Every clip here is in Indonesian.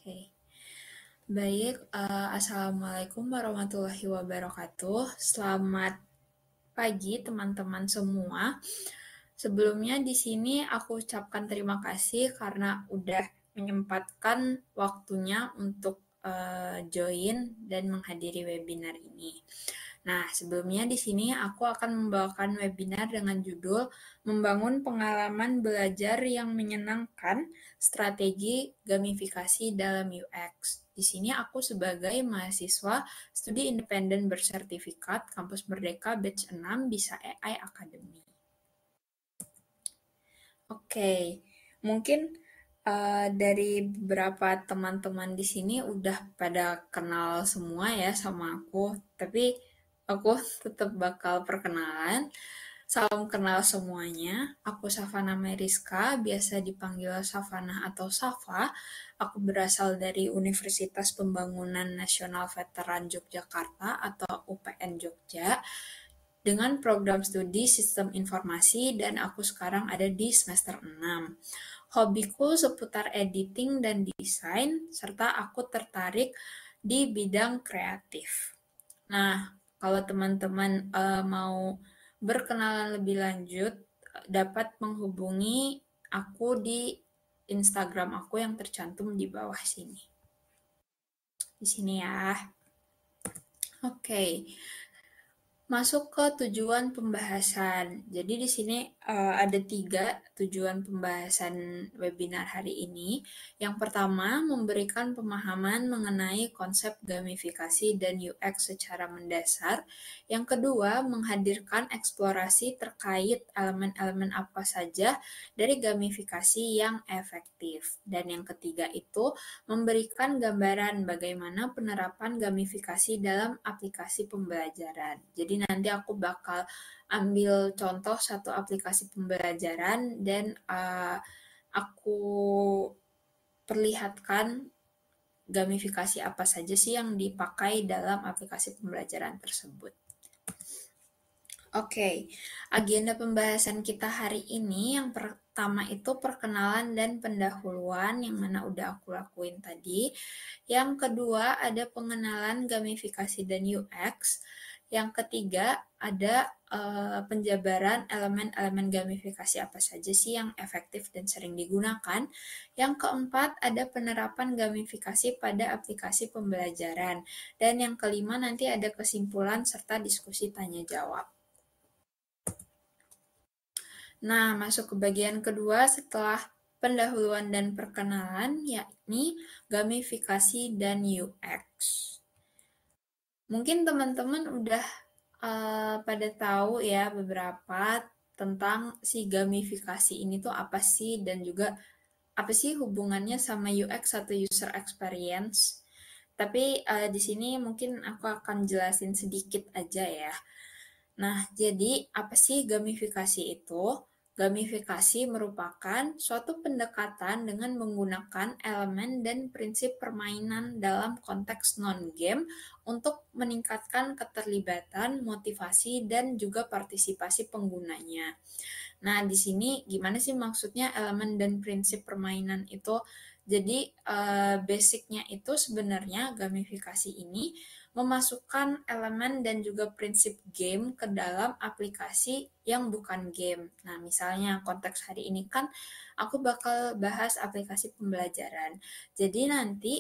Oke, baik. Assalamualaikum warahmatullahi wabarakatuh. Selamat pagi teman-teman semua. Sebelumnya di sini aku ucapkan terima kasih karena udah menyempatkan waktunya untuk join dan menghadiri webinar ini. Nah, sebelumnya di sini aku akan membawakan webinar dengan judul Membangun Pengalaman Belajar yang Menyenangkan, Strategi Gamifikasi dalam UX. Di sini aku sebagai mahasiswa studi independen bersertifikat Kampus Merdeka Batch 6 Bisa AI Academy. Oke, mungkin dari beberapa teman-teman di sini udah pada kenal semua ya sama aku, tapi aku tetap bakal perkenalan. Salam kenal semuanya, aku Safana Meriska, biasa dipanggil Safana atau Safa. Aku berasal dari Universitas Pembangunan Nasional Veteran Yogyakarta atau UPN Jogja dengan program studi Sistem Informasi dan aku sekarang ada di semester 6. Hobiku seputar editing dan desain, serta aku tertarik di bidang kreatif. Nah, kalau teman-teman mau berkenalan lebih lanjut, dapat menghubungi aku di Instagram aku yang tercantum di bawah sini. Di sini ya. Oke. Masuk ke tujuan pembahasan. Jadi di sini ada 3 tujuan pembahasan webinar hari ini. Yang pertama, memberikan pemahaman mengenai konsep gamifikasi dan UX secara mendasar. Yang kedua, menghadirkan eksplorasi terkait elemen-elemen apa saja dari gamifikasi yang efektif. Dan yang ketiga itu, memberikan gambaran bagaimana penerapan gamifikasi dalam aplikasi pembelajaran. Jadi nanti aku bakal ambil contoh satu aplikasi pembelajaran dan aku perlihatkan gamifikasi apa saja sih yang dipakai dalam aplikasi pembelajaran tersebut. Oke, agenda pembahasan kita hari ini yang pertama itu perkenalan dan pendahuluan yang mana udah aku lakuin tadi. Yang kedua ada pengenalan gamifikasi dan UX. Yang ketiga ada penjabaran elemen-elemen gamifikasi apa saja sih yang efektif dan sering digunakan. Yang keempat ada penerapan gamifikasi pada aplikasi pembelajaran. Dan yang kelima nanti ada kesimpulan serta diskusi tanya jawab. Nah, masuk ke bagian kedua setelah pendahuluan dan perkenalan, yakni gamifikasi dan UX. Mungkin teman-teman udah pada tahu ya beberapa tentang si gamifikasi ini tuh apa sih dan juga apa sih hubungannya sama UX atau user experience. Tapi di sini mungkin aku akan jelasin sedikit aja ya. Nah, jadi apa sih gamifikasi itu? Gamifikasi merupakan suatu pendekatan dengan menggunakan elemen dan prinsip permainan dalam konteks non-game untuk meningkatkan keterlibatan, motivasi, dan juga partisipasi penggunanya. Nah, di sini gimana sih maksudnya elemen dan prinsip permainan itu? Jadi, basicnya itu sebenarnya gamifikasi ini memasukkan elemen dan juga prinsip game ke dalam aplikasi yang bukan game. Nah, misalnya konteks hari ini kan aku bakal bahas aplikasi pembelajaran. Jadi nanti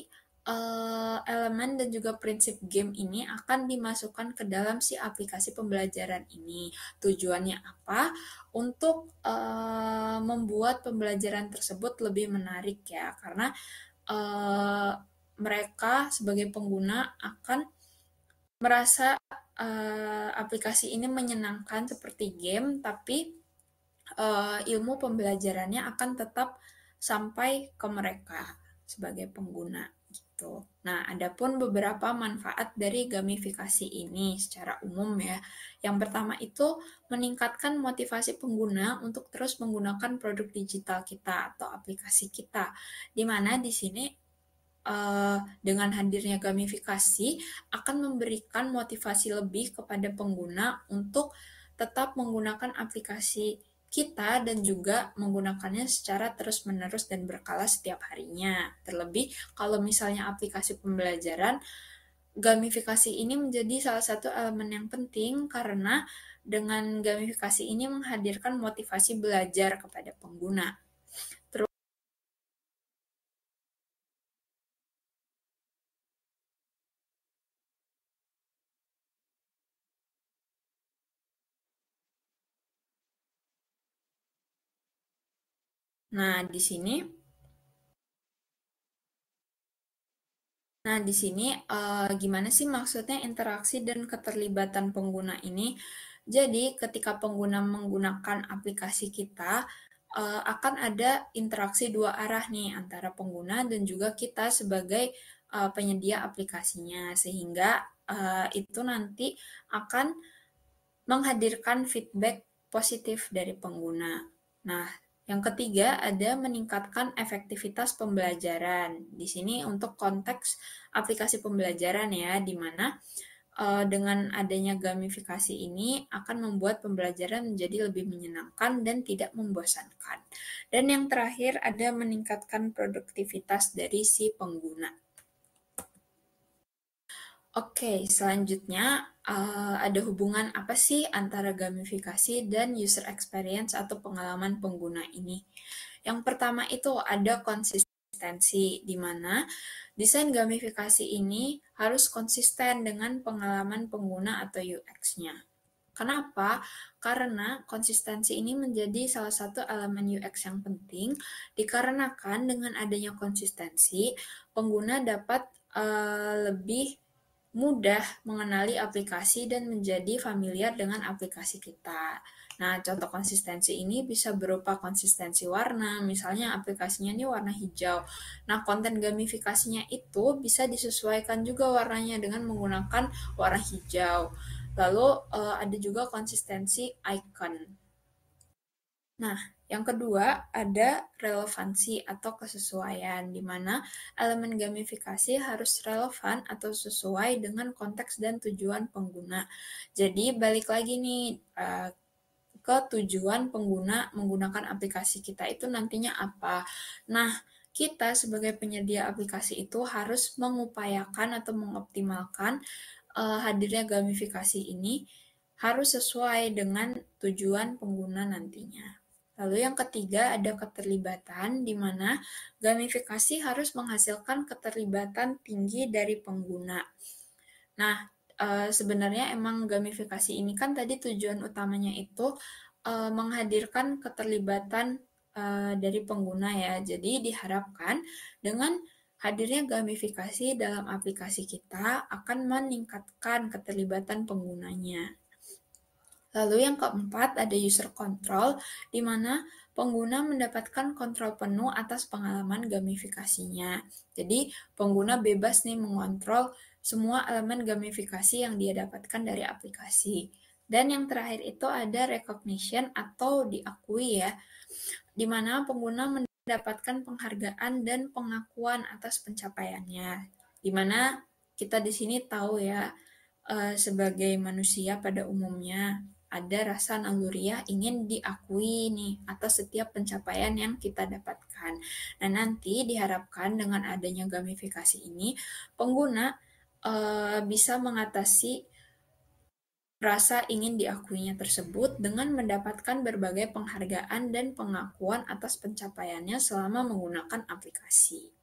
elemen dan juga prinsip game ini akan dimasukkan ke dalam si aplikasi pembelajaran ini. Tujuannya apa? Untuk membuat pembelajaran tersebut lebih menarik ya, karena mereka sebagai pengguna akan merasa aplikasi ini menyenangkan seperti game, tapi ilmu pembelajarannya akan tetap sampai ke mereka sebagai pengguna gitu. Nah, adapun beberapa manfaat dari gamifikasi ini secara umum ya. Yang pertama itu meningkatkan motivasi pengguna untuk terus menggunakan produk digital kita atau aplikasi kita. Di mana di sini dengan hadirnya gamifikasi akan memberikan motivasi lebih kepada pengguna untuk tetap menggunakan aplikasi kita dan juga menggunakannya secara terus-menerus dan berkala setiap harinya. Terlebih kalau misalnya aplikasi pembelajaran, gamifikasi ini menjadi salah satu elemen yang penting karena dengan gamifikasi ini menghadirkan motivasi belajar kepada pengguna. Nah, di sini gimana sih maksudnya interaksi dan keterlibatan pengguna ini? Jadi, ketika pengguna menggunakan aplikasi kita, akan ada interaksi dua arah nih antara pengguna dan juga kita sebagai penyedia aplikasinya, sehingga itu nanti akan menghadirkan feedback positif dari pengguna. Nah, yang ketiga ada meningkatkan efektivitas pembelajaran. Di sini untuk konteks aplikasi pembelajaran ya, di mana dengan adanya gamifikasi ini akan membuat pembelajaran menjadi lebih menyenangkan dan tidak membosankan. Dan yang terakhir ada meningkatkan produktivitas dari si pengguna. Oke, selanjutnya ada hubungan apa sih antara gamifikasi dan user experience atau pengalaman pengguna ini? Yang pertama itu ada konsistensi, di mana desain gamifikasi ini harus konsisten dengan pengalaman pengguna atau UX-nya. Kenapa? Karena konsistensi ini menjadi salah satu elemen UX yang penting, dikarenakan dengan adanya konsistensi, pengguna dapat lebih mudah mengenali aplikasi dan menjadi familiar dengan aplikasi kita. Nah, contoh konsistensi ini bisa berupa konsistensi warna, misalnya aplikasinya ini warna hijau. Nah, konten gamifikasinya itu bisa disesuaikan juga warnanya dengan menggunakan warna hijau. Lalu ada juga konsistensi icon. Nah, yang kedua ada relevansi atau kesesuaian, di mana elemen gamifikasi harus relevan atau sesuai dengan konteks dan tujuan pengguna. Jadi balik lagi nih ke tujuan pengguna menggunakan aplikasi kita itu nantinya apa. Nah, kita sebagai penyedia aplikasi itu harus mengupayakan atau mengoptimalkan hadirnya gamifikasi ini harus sesuai dengan tujuan pengguna nantinya. Lalu yang ketiga ada keterlibatan, di mana gamifikasi harus menghasilkan keterlibatan tinggi dari pengguna. Nah, sebenarnya emang gamifikasi ini kan tadi tujuan utamanya itu menghadirkan keterlibatan dari pengguna ya. Jadi diharapkan dengan hadirnya gamifikasi dalam aplikasi kita akan meningkatkan keterlibatan penggunanya. Lalu yang keempat ada user control, di mana pengguna mendapatkan kontrol penuh atas pengalaman gamifikasinya. Jadi pengguna bebas nih mengontrol semua elemen gamifikasi yang dia dapatkan dari aplikasi. Dan yang terakhir itu ada recognition atau diakui ya, di mana pengguna mendapatkan penghargaan dan pengakuan atas pencapaiannya. Di mana kita di sini tahu ya, sebagai manusia pada umumnya ada rasa naluriah ingin diakui nih atas setiap pencapaian yang kita dapatkan. Nah, nanti diharapkan dengan adanya gamifikasi ini, pengguna bisa mengatasi rasa ingin diakuinya tersebut dengan mendapatkan berbagai penghargaan dan pengakuan atas pencapaiannya selama menggunakan aplikasi.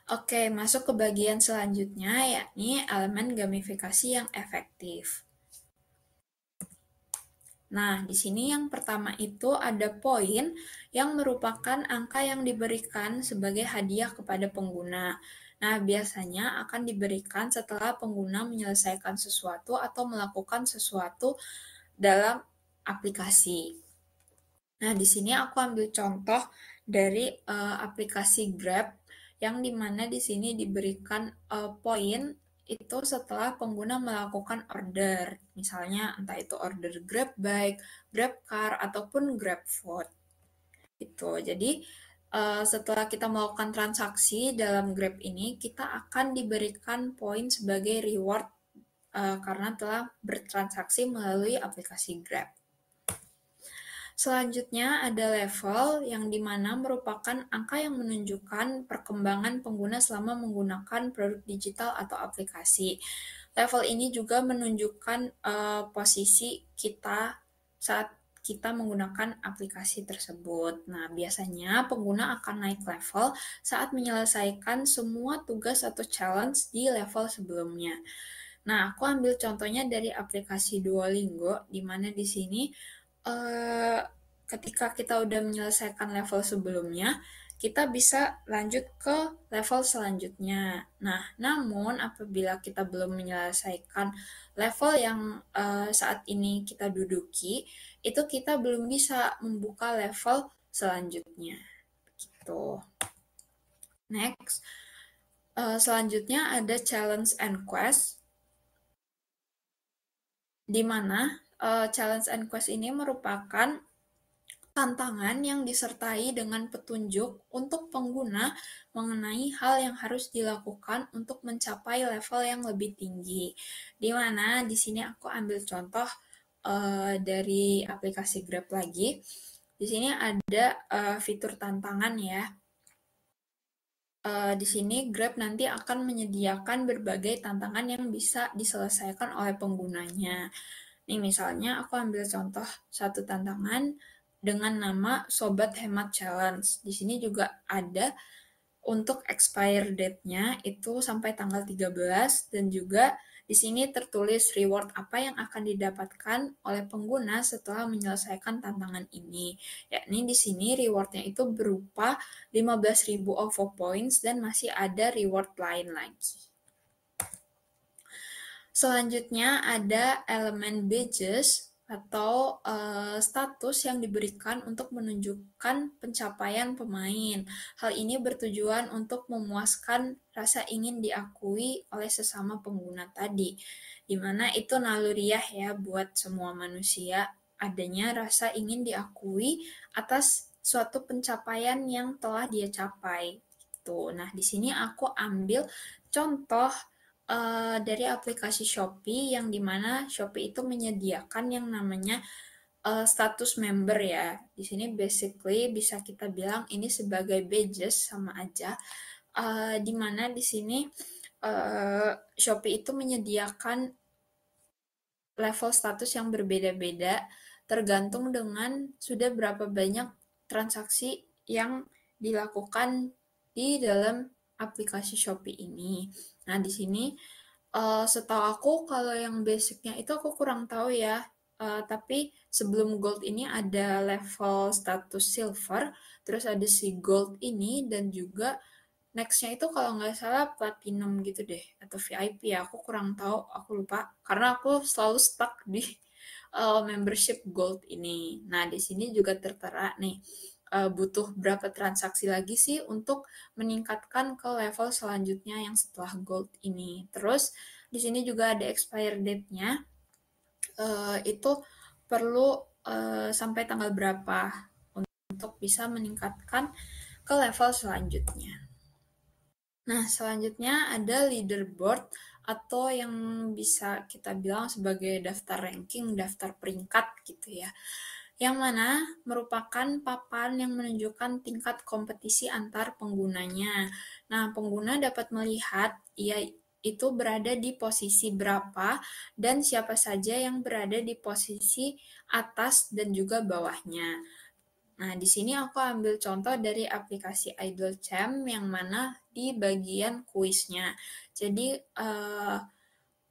Oke, masuk ke bagian selanjutnya, yakni elemen gamifikasi yang efektif. Nah, di sini yang pertama itu ada poin yang merupakan angka yang diberikan sebagai hadiah kepada pengguna. Nah, biasanya akan diberikan setelah pengguna menyelesaikan sesuatu atau melakukan sesuatu dalam aplikasi. Nah, di sini aku ambil contoh dari aplikasi Grab yang dimana di sini diberikan poin itu setelah pengguna melakukan order, misalnya entah itu order Grab Bike, Grab Car, ataupun Grab Food. Itu. Jadi setelah kita melakukan transaksi dalam Grab ini, kita akan diberikan poin sebagai reward karena telah bertransaksi melalui aplikasi Grab. Selanjutnya ada level yang dimana merupakan angka yang menunjukkan perkembangan pengguna selama menggunakan produk digital atau aplikasi. Level ini juga menunjukkan posisi kita saat kita menggunakan aplikasi tersebut. Nah, biasanya pengguna akan naik level saat menyelesaikan semua tugas atau challenge di level sebelumnya. Nah, aku ambil contohnya dari aplikasi Duolingo, di mana di sini eh, ketika kita udah menyelesaikan level sebelumnya, kita bisa lanjut ke level selanjutnya. Nah, namun apabila kita belum menyelesaikan level yang saat ini kita duduki, itu kita belum bisa membuka level selanjutnya. Gitu. Next, selanjutnya ada challenge and quest, di mana challenge and quest ini merupakan tantangan yang disertai dengan petunjuk untuk pengguna mengenai hal yang harus dilakukan untuk mencapai level yang lebih tinggi. Di mana di sini aku ambil contoh dari aplikasi Grab lagi. Di sini ada fitur tantangan ya. Di sini Grab nanti akan menyediakan berbagai tantangan yang bisa diselesaikan oleh penggunanya. Nih misalnya aku ambil contoh satu tantangan dengan nama Sobat Hemat Challenge. Di sini juga ada untuk expire date-nya itu sampai tanggal 13 dan juga di sini tertulis reward apa yang akan didapatkan oleh pengguna setelah menyelesaikan tantangan ini. Yakni di sini reward-nya itu berupa 15.000 OVO points dan masih ada reward lain lagi. Selanjutnya ada elemen badges atau status yang diberikan untuk menunjukkan pencapaian pemain. Hal ini bertujuan untuk memuaskan rasa ingin diakui oleh sesama pengguna tadi, di mana itu naluriah ya buat semua manusia, adanya rasa ingin diakui atas suatu pencapaian yang telah dia capai. Gitu. Nah, di sini aku ambil contoh dari aplikasi Shopee yang dimana Shopee itu menyediakan yang namanya status member ya. Di sini basically bisa kita bilang ini sebagai badges sama aja. Dimana di sini Shopee itu menyediakan level status yang berbeda-beda tergantung dengan sudah berapa banyak transaksi yang dilakukan di dalam aplikasi Shopee ini. Nah, di sini setahu aku kalau yang basicnya itu aku kurang tahu ya. Tapi sebelum gold ini ada level status silver, terus ada si gold ini dan juga nextnya itu kalau nggak salah platinum gitu deh atau VIP ya. Aku kurang tahu, aku lupa karena aku selalu stuck di membership gold ini. Nah di sini juga tertera nih butuh berapa transaksi lagi sih untuk meningkatkan ke level selanjutnya yang setelah gold ini. Terus di sini juga ada expire date-nya. Itu perlu sampai tanggal berapa untuk bisa meningkatkan ke level selanjutnya. Nah, selanjutnya ada leaderboard atau yang bisa kita bilang sebagai daftar ranking, daftar peringkat gitu ya. Yang mana merupakan papan yang menunjukkan tingkat kompetisi antar penggunanya. Nah, pengguna dapat melihat ia itu berada di posisi berapa dan siapa saja yang berada di posisi atas dan juga bawahnya. Nah, di sini aku ambil contoh dari aplikasi Idle Champ yang mana di bagian kuisnya. Jadi,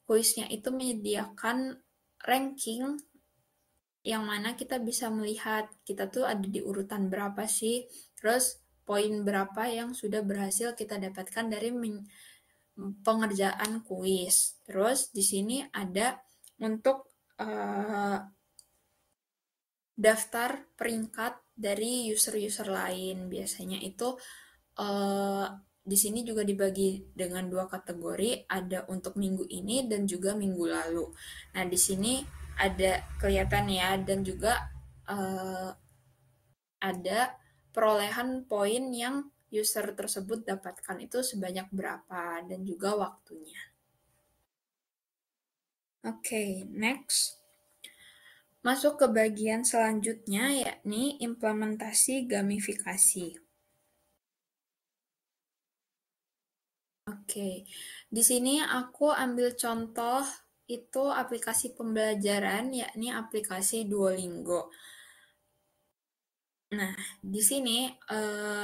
kuisnya itu menyediakan ranking yang mana kita bisa melihat kita tuh ada di urutan berapa sih, terus poin berapa yang sudah berhasil kita dapatkan dari pengerjaan kuis. Terus di sini ada untuk daftar peringkat dari user-user lain. Biasanya itu di sini juga dibagi dengan dua kategori, ada untuk minggu ini dan juga minggu lalu. Nah, di sini ada kelihatan ya dan juga ada perolehan poin yang user tersebut dapatkan itu sebanyak berapa dan juga waktunya. Oke, next. Masuk ke bagian selanjutnya, yakni implementasi gamifikasi. Oke, di sini aku ambil contoh itu aplikasi pembelajaran, yakni aplikasi Duolingo. Nah, di sini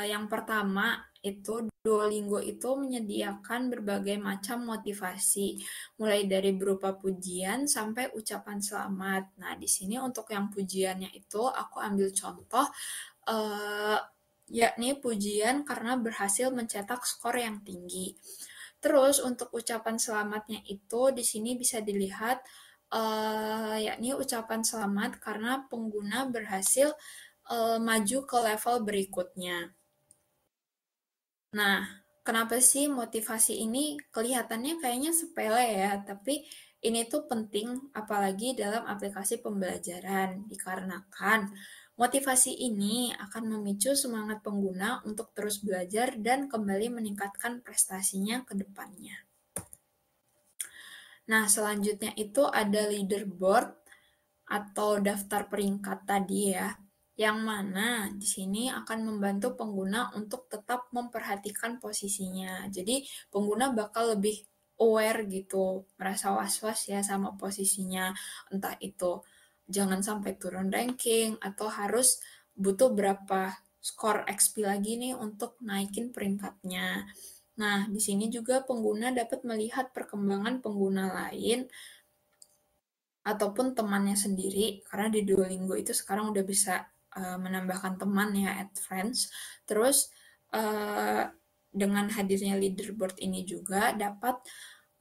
yang pertama itu Duolingo itu menyediakan berbagai macam motivasi, mulai dari berupa pujian sampai ucapan selamat. Nah, di sini untuk yang pujiannya itu aku ambil contoh, eh, yakni pujian karena berhasil mencetak skor yang tinggi. Terus untuk ucapan selamatnya itu di sini bisa dilihat, yakni ucapan selamat karena pengguna berhasil maju ke level berikutnya. Nah, kenapa sih motivasi ini kelihatannya kayaknya sepele ya, tapi ini tuh penting apalagi dalam aplikasi pembelajaran, dikarenakan motivasi ini akan memicu semangat pengguna untuk terus belajar dan kembali meningkatkan prestasinya ke depannya. Nah, selanjutnya itu ada leaderboard atau daftar peringkat tadi ya, yang mana di sini akan membantu pengguna untuk tetap memperhatikan posisinya. Jadi, pengguna bakal lebih aware gitu, merasa was-was ya sama posisinya, entah itu jangan sampai turun ranking atau harus butuh berapa skor XP lagi nih untuk naikin peringkatnya. Nah, di sini juga pengguna dapat melihat perkembangan pengguna lain ataupun temannya sendiri, karena di Duolingo itu sekarang udah bisa menambahkan teman ya, add friends. Terus uh, dengan hadirnya leaderboard ini juga dapat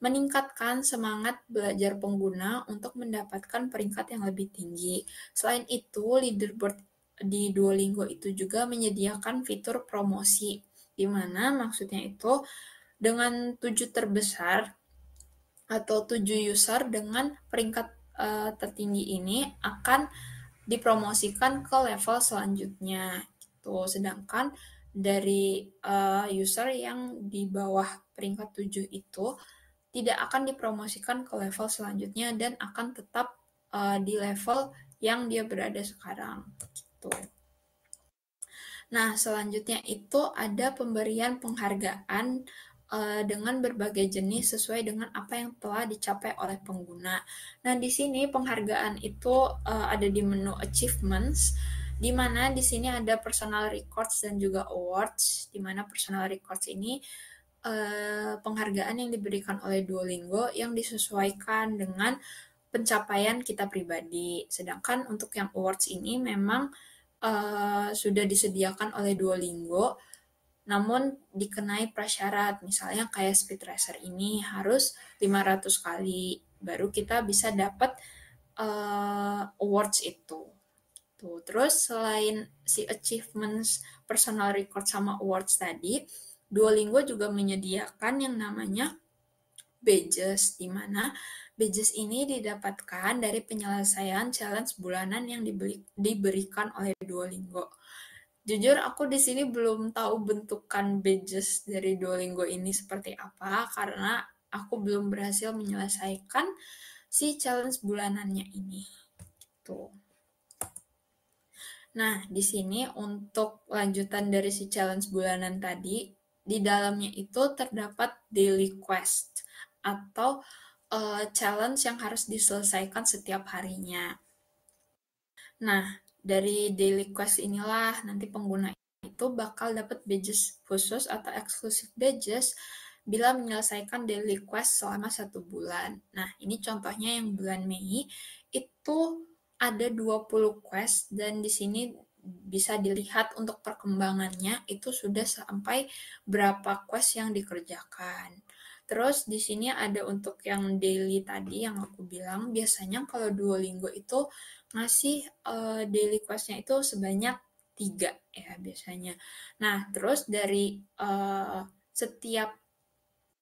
meningkatkan semangat belajar pengguna untuk mendapatkan peringkat yang lebih tinggi. Selain itu, leaderboard di Duolingo itu juga menyediakan fitur promosi, di mana maksudnya itu dengan 7 terbesar atau 7 user dengan peringkat tertinggi ini akan dipromosikan ke level selanjutnya gitu. Sedangkan dari user yang di bawah peringkat 7 itu tidak akan dipromosikan ke level selanjutnya dan akan tetap di level yang dia berada sekarang gitu. Nah, selanjutnya itu ada pemberian penghargaan dengan berbagai jenis sesuai dengan apa yang telah dicapai oleh pengguna. Nah, di sini penghargaan itu ada di menu achievements, di mana di sini ada personal records dan juga awards, di mana personal records ini penghargaan yang diberikan oleh Duolingo yang disesuaikan dengan pencapaian kita pribadi. Sedangkan untuk yang awards ini memang sudah disediakan oleh Duolingo, namun dikenai prasyarat. Misalnya kayak Speed Racer ini harus 500 kali, baru kita bisa dapat awards itu. Tuh. Terus selain si achievements, personal record sama awards tadi, Duolingo juga menyediakan yang namanya badges, di mana badges ini didapatkan dari penyelesaian challenge bulanan yang diberikan oleh Duolingo. Jujur aku di sini belum tahu bentukan badges dari Duolingo ini seperti apa karena aku belum berhasil menyelesaikan si challenge bulanannya ini. Tuh. Nah, di sini untuk lanjutan dari si challenge bulanan tadi, di dalamnya itu terdapat daily quest atau challenge yang harus diselesaikan setiap harinya. Nah, dari daily quest inilah nanti pengguna itu bakal dapat badges khusus atau eksklusif badges bila menyelesaikan daily quest selama 1 bulan. Nah, ini contohnya yang bulan Mei itu ada 20 quest dan di sini bisa dilihat untuk perkembangannya itu sudah sampai berapa quest yang dikerjakan. Terus di sini ada untuk yang daily tadi yang aku bilang, biasanya kalau Duolingo itu ngasih daily quest-nya itu sebanyak 3 ya biasanya. Nah, terus dari setiap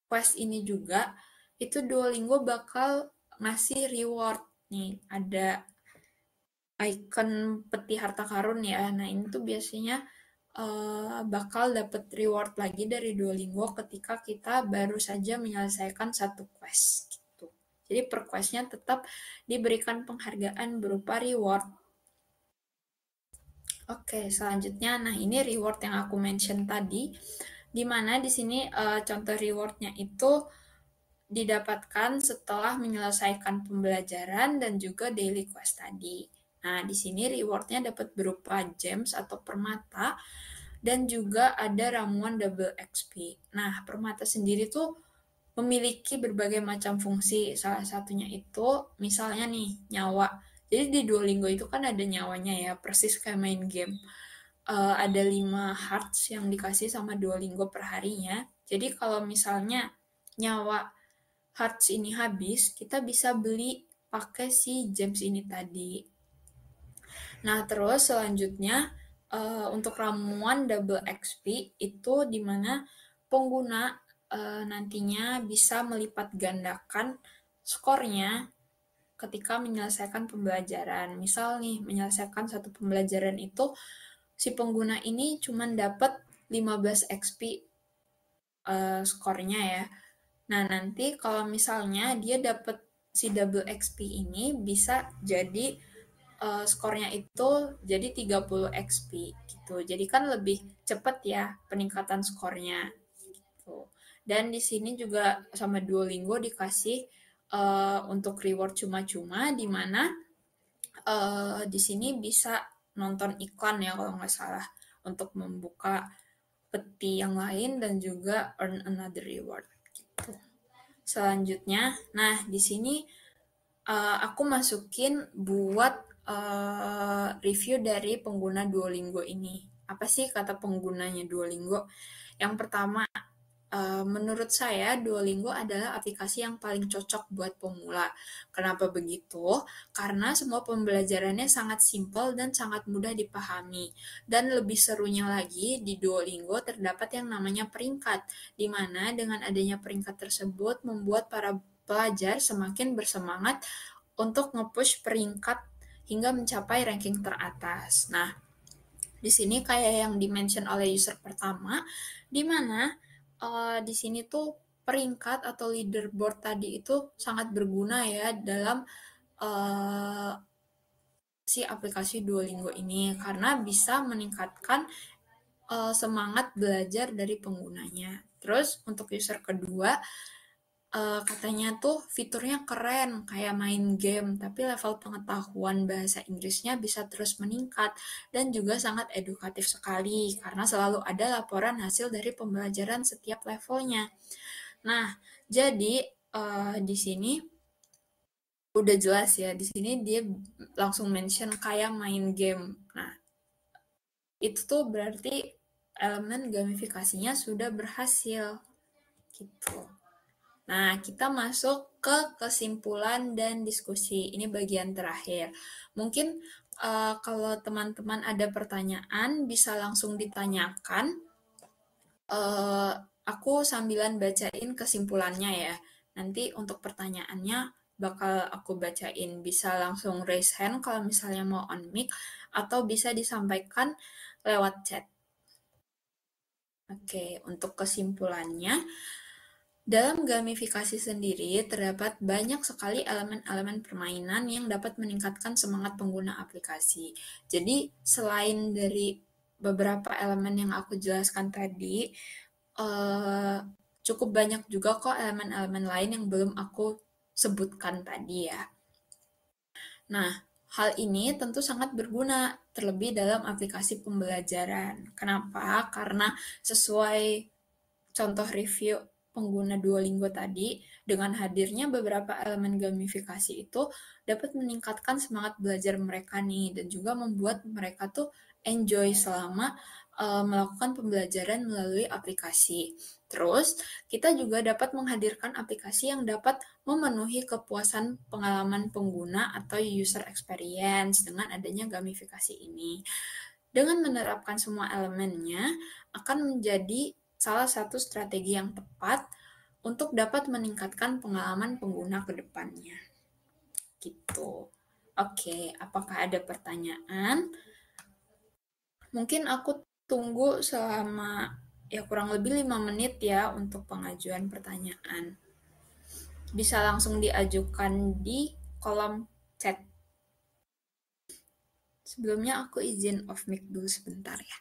quest ini juga itu Duolingo bakal ngasih reward nih. Ada icon peti harta karun ya. Nah, ini tuh biasanya bakal dapat reward lagi dari Duolingo ketika kita baru saja menyelesaikan satu quest gitu. Jadi per quest-nya tetap diberikan penghargaan berupa reward. Oke, selanjutnya, nah ini reward yang aku mention tadi, di mana di sini contoh rewardnya itu didapatkan setelah menyelesaikan pembelajaran dan juga daily quest tadi. Nah, di sini rewardnya dapat berupa gems atau permata dan juga ada ramuan double XP. Nah, permata sendiri tuh memiliki berbagai macam fungsi. Salah satunya itu misalnya nih, nyawa. Jadi di Duolingo itu kan ada nyawanya ya, persis kayak main game. Ada 5 hearts yang dikasih sama Duolingo per harinya. Jadi kalau misalnya nyawa hearts ini habis, kita bisa beli pakai si gems ini tadi. Nah, terus selanjutnya untuk ramuan double XP itu dimana pengguna nantinya bisa melipat gandakan skornya ketika menyelesaikan pembelajaran. Misal nih, menyelesaikan satu pembelajaran itu, si pengguna ini cuma dapat 15 XP skornya ya. Nah, nanti kalau misalnya dia dapat si double XP ini bisa jadi skornya itu jadi 30 XP gitu. Jadi kan lebih cepat ya peningkatan skornya gitu. Dan di sini juga sama Duolingo dikasih untuk reward cuma-cuma di mana di sini bisa nonton iklan ya kalau nggak salah untuk membuka peti yang lain dan juga earn another reward gitu. Selanjutnya, nah di sini aku masukin buat review dari pengguna Duolingo ini. Apa sih kata penggunanya Duolingo? Yang pertama, menurut saya Duolingo adalah aplikasi yang paling cocok buat pemula. Kenapa begitu? Karena semua pembelajarannya sangat simpel dan sangat mudah dipahami. Dan lebih serunya lagi, di Duolingo terdapat yang namanya peringkat, di mana dengan adanya peringkat tersebut membuat para pelajar semakin bersemangat untuk nge-push peringkat hingga mencapai ranking teratas. Nah, di sini kayak yang dimention oleh user pertama, di mana di sini tuh peringkat atau leaderboard tadi itu sangat berguna ya dalam uh, si aplikasi Duolingo ini karena bisa meningkatkan semangat belajar dari penggunanya. Terus untuk user kedua, katanya tuh fiturnya keren, kayak main game, tapi level pengetahuan bahasa Inggrisnya bisa terus meningkat dan juga sangat edukatif sekali karena selalu ada laporan hasil dari pembelajaran setiap levelnya. Nah, jadi di sini udah jelas ya, di sini dia langsung mention kayak main game. Nah, itu tuh berarti elemen gamifikasinya sudah berhasil gitu. Nah, kita masuk ke kesimpulan dan diskusi. Ini bagian terakhir. Mungkin kalau teman-teman ada pertanyaan, bisa langsung ditanyakan. Aku sambilan bacain kesimpulannya ya. Nanti untuk pertanyaannya bakal aku bacain. Bisa langsung raise hand kalau misalnya mau on mic, atau bisa disampaikan lewat chat. Oke, untuk kesimpulannya, dalam gamifikasi sendiri, terdapat banyak sekali elemen-elemen permainan yang dapat meningkatkan semangat pengguna aplikasi. Jadi, selain dari beberapa elemen yang aku jelaskan tadi, cukup banyak juga kok elemen-elemen lain yang belum aku sebutkan tadi ya. Nah, hal ini tentu sangat berguna, terlebih dalam aplikasi pembelajaran. Kenapa? Karena sesuai contoh review pengguna Duolingo tadi, dengan hadirnya beberapa elemen gamifikasi itu dapat meningkatkan semangat belajar mereka nih, dan juga membuat mereka tuh enjoy selama melakukan pembelajaran melalui aplikasi. Terus, kita juga dapat menghadirkan aplikasi yang dapat memenuhi kepuasan pengalaman pengguna atau user experience dengan adanya gamifikasi ini. Dengan menerapkan semua elemennya, akan menjadi salah satu strategi yang tepat untuk dapat meningkatkan pengalaman pengguna ke depannya. Gitu. Oke, apakah ada pertanyaan? Mungkin aku tunggu selama ya kurang lebih 5 menit ya untuk pengajuan pertanyaan. bisa langsung diajukan di kolom chat. Sebelumnya aku izin off mic dulu sebentar ya.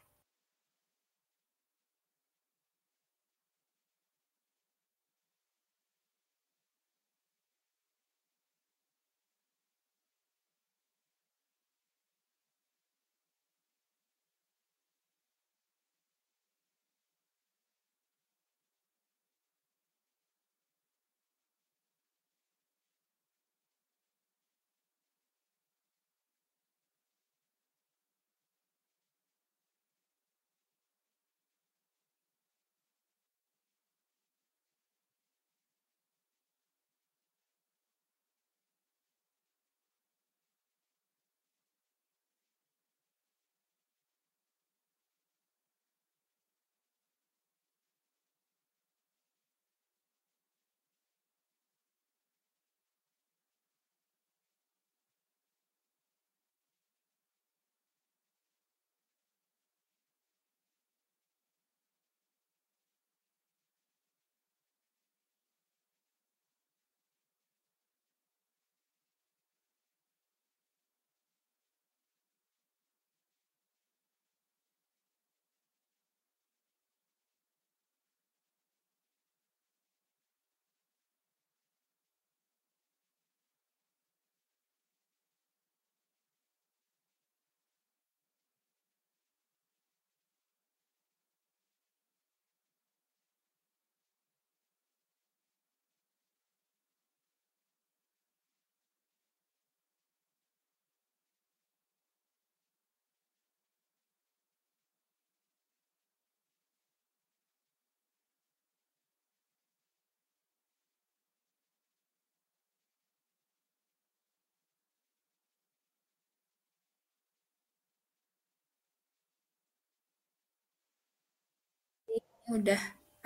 Udah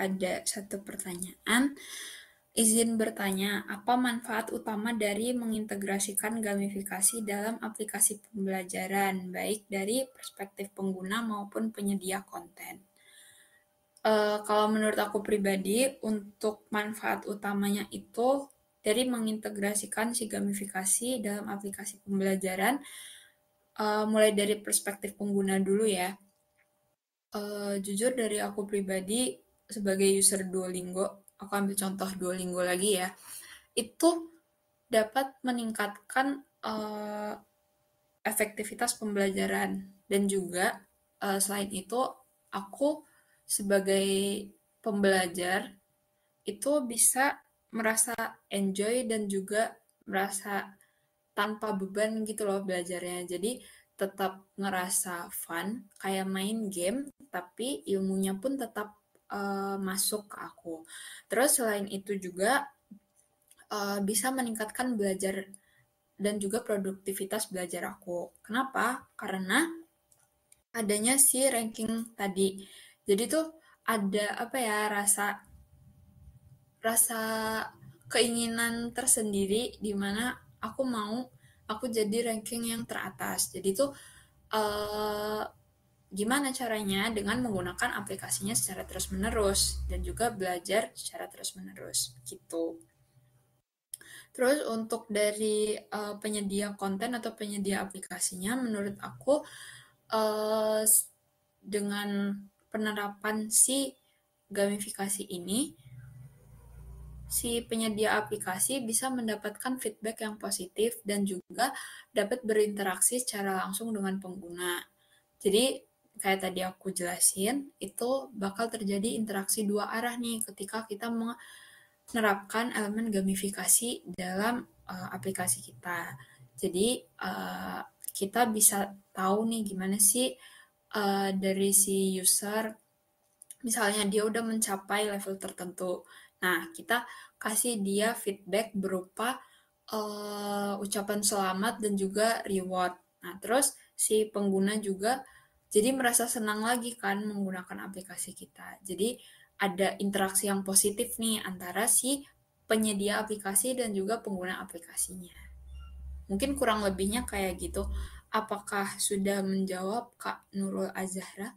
ada satu pertanyaan. Izin bertanya, apa manfaat utama dari mengintegrasikan gamifikasi dalam aplikasi pembelajaran, baik dari perspektif pengguna maupun penyedia konten? Kalau menurut aku pribadi, untuk manfaat utamanya itu dari mengintegrasikan si gamifikasi dalam aplikasi pembelajaran, mulai dari perspektif pengguna dulu ya. Jujur dari aku pribadi sebagai user Duolingo, aku ambil contoh Duolingo lagi ya, itu dapat meningkatkan efektivitas pembelajaran dan juga selain itu aku sebagai pembelajar itu bisa merasa enjoy dan juga merasa tanpa beban gitu loh belajarnya. Jadi tetap ngerasa fun, kayak main game, tapi ilmunya pun tetap masuk ke aku. Terus selain itu juga bisa meningkatkan belajar dan juga produktivitas belajar aku. Kenapa? Karena adanya si ranking tadi. Jadi tuh ada apa ya rasa rasa keinginan tersendiri di mana aku jadi ranking yang teratas. Jadi tuh eh, gimana caranya dengan menggunakan aplikasinya secara terus-menerus dan juga belajar secara terus-menerus gitu. Terus untuk dari penyedia konten atau penyedia aplikasinya, menurut aku eh, dengan penerapan si gamifikasi ini, si penyedia aplikasi bisa mendapatkan feedback yang positif dan juga dapat berinteraksi secara langsung dengan pengguna. Jadi kayak tadi aku jelasin, itu bakal terjadi interaksi dua arah nih ketika kita menerapkan elemen gamifikasi dalam aplikasi kita. Jadi kita bisa tahu nih gimana sih dari si user, misalnya dia udah mencapai level tertentu. Nah, kita kasih dia feedback berupa ucapan selamat dan juga reward. Nah, terus si pengguna juga jadi merasa senang lagi kan menggunakan aplikasi kita. Jadi ada interaksi yang positif nih antara si penyedia aplikasi dan juga pengguna aplikasinya. Mungkin kurang lebihnya kayak gitu. Apakah sudah menjawab Kak Nurul Azahra?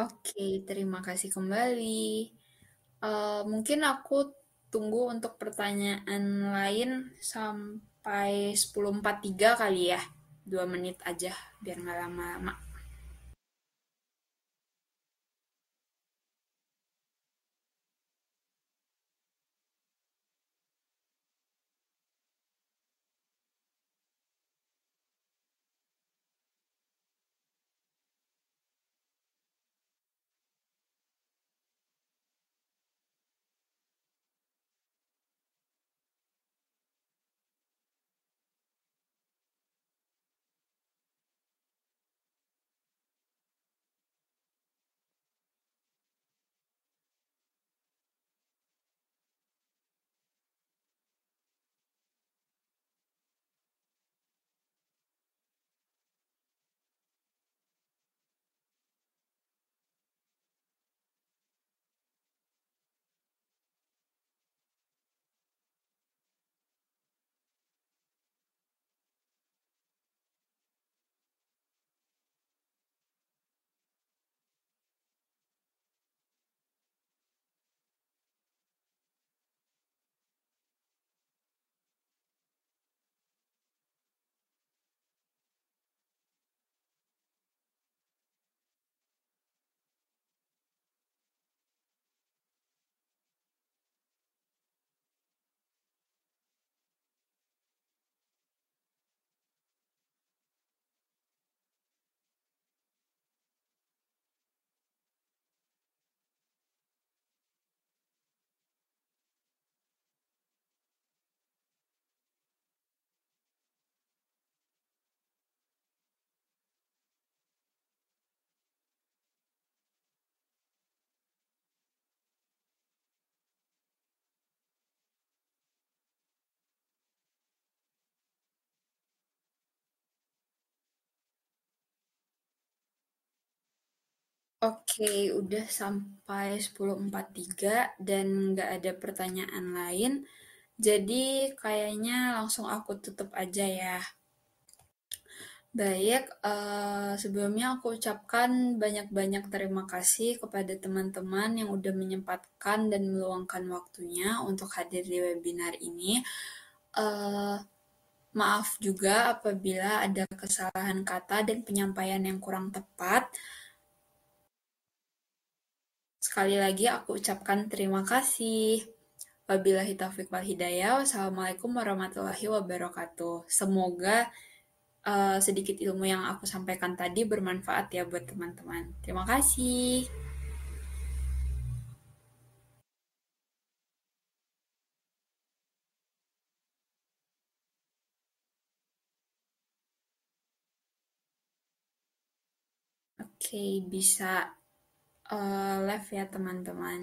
Oke, terima kasih kembali. Mungkin aku tunggu untuk pertanyaan lain sampai 10.43 kali ya. 2 menit aja, biar nggak lama-lama. Oke, udah sampai 10.43 dan nggak ada pertanyaan lain. Jadi kayaknya langsung aku tutup aja ya. Baik, sebelumnya aku ucapkan banyak-banyak terima kasih kepada teman-teman yang udah menyempatkan dan meluangkan waktunya untuk hadir di webinar ini. Eh, Maaf juga apabila ada kesalahan kata dan penyampaian yang kurang tepat. Sekali lagi aku ucapkan terima kasih. Wabillahi taufiq wal hidayah. Wassalamualaikum warahmatullahi wabarakatuh. Semoga sedikit ilmu yang aku sampaikan tadi bermanfaat ya buat teman-teman. Terima kasih. Oke, bisa live ya teman-teman.